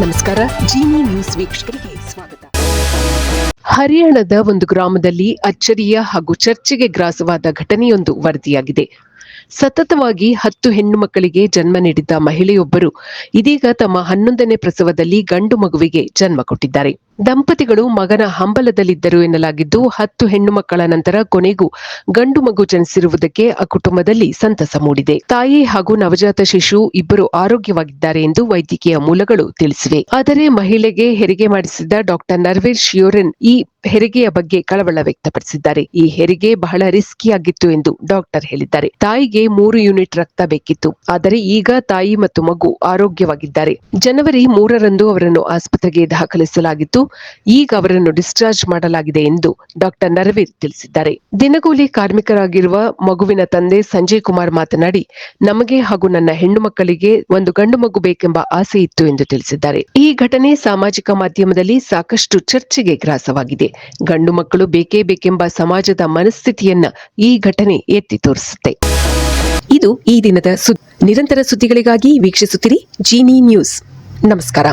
ನಮಸ್ಕಾರ, ಜಿನಿ ನ್ಯೂಸ್ ವೀಕ್ಷಕರಿಗೆ ಸ್ವಾಗತ. ಹರಿಯಾಣದ ಒಂದು ಗ್ರಾಮದಲ್ಲಿ ಅಚ್ಚರಿಯ ಹಾಗೂ ಚರ್ಚೆಗೆ ಗ್ರಾಸವಾದ ಘಟನೆಯೊಂದು ವರದಿಯಾಗಿದೆ. ಸತತವಾಗಿ 10 ಹೆಣ್ಣು ಮಕ್ಕಳಿಗೆ ಜನ್ಮ ನೀಡಿದ್ದ ಮಹಿಳೆಯೊಬ್ಬರು ಇದೀಗ ತಮ್ಮ 11ನೇ ಪ್ರಸವದಲ್ಲಿ ಗಂಡು ಮಗುವಿಗೆ ಜನ್ಮ ಕೊಟ್ಟಿದ್ದಾರೆ. ದಂಪತಿಗಳು ಮಗನ ಹಂಬಲದಲ್ಲಿದ್ದರು ಎನ್ನಲಾಗಿದ್ದು 10 ಹೆಣ್ಣು ಮಕ್ಕಳ ನಂತರ ಕೊನೆಗೂ ಗಂಡು ಮಗು ಜನಿಸಿರುವುದಕ್ಕೆ ಆ ಕುಟುಂಬದಲ್ಲಿ ಸಂತಸ ಮೂಡಿದೆ. ತಾಯಿ ಹಾಗೂ ನವಜಾತ ಶಿಶು ಇಬ್ಬರು ಆರೋಗ್ಯವಾಗಿದ್ದಾರೆ ಎಂದು ವೈದ್ಯಕೀಯ ಮೂಲಗಳು ತಿಳಿಸಿವೆ. ಆದರೆ ಮಹಿಳೆಗೆ ಹೆರಿಗೆ ಮಾಡಿಸಿದ ಡಾಕ್ಟರ್ ನರ್ವೇಶ್ ಶ್ಯೂರೆನ್ ಈ ಹೆರಿಗೆಯ ಬಗ್ಗೆ ಕಳವಳ ವ್ಯಕ್ತಪಡಿಸಿದ್ದಾರೆ. ಈ ಹೆರಿಗೆ ಬಹಳ ರಿಸ್ಕಿಯಾಗಿತ್ತು ಎಂದು ಡಾಕ್ಟರ್ ಹೇಳಿದ್ದಾರೆ. ತಾಯಿಗೆ 3 ಯೂನಿಟ್ ರಕ್ತ ಬೇಕಿತ್ತು, ಆದರೆ ಈಗ ತಾಯಿ ಮತ್ತು ಮಗು ಆರೋಗ್ಯವಾಗಿದ್ದಾರೆ. ಜನವರಿ 3ರಂದು ಅವರನ್ನು ಆಸ್ಪತ್ರೆಗೆ ದಾಖಲಿಸಲಾಗಿತ್ತು. ಈಗ ಅವರನ್ನು ಡಿಸ್ಚಾರ್ಜ್ ಮಾಡಲಾಗಿದೆ ಎಂದು ಡಾಕ್ಟರ್ ನರವೀರ್ ತಿಳಿಸಿದ್ದಾರೆ. ದಿನಗೂಲಿ ಕಾರ್ಮಿಕರಾಗಿರುವ ಮಗುವಿನ ತಂದೆ ಸಂಜಯ್ ಕುಮಾರ್ ಮಾತನಾಡಿ, ನಮಗೆ ಹಾಗೂ ನನ್ನ ಹೆಣ್ಣು ಮಕ್ಕಳಿಗೆ ಒಂದು ಗಂಡು ಮಗು ಬೇಕೆಂಬ ಆಸೆ ಇತ್ತು ಎಂದು ತಿಳಿಸಿದ್ದಾರೆ. ಈ ಘಟನೆ ಸಾಮಾಜಿಕ ಮಾಧ್ಯಮದಲ್ಲಿ ಸಾಕಷ್ಟು ಚರ್ಚೆಗೆ ಗ್ರಾಸವಾಗಿದೆ. ಗಂಡು ಮಕ್ಕಳು ಬೇಕೇ ಬೇಕೆಂಬ ಸಮಾಜದ ಮನಸ್ಥಿತಿಯನ್ನ ಈ ಘಟನೆ ಎತ್ತಿ ತೋರಿಸುತ್ತೆ. ಇದು ಈ ದಿನದ ನಿರಂತರ ಸುದ್ದಿಗಳಿಗಾಗಿ ವೀಕ್ಷಿಸುತ್ತಿರಿ ಜಿನಿ ನ್ಯೂಸ್. ನಮಸ್ಕಾರ.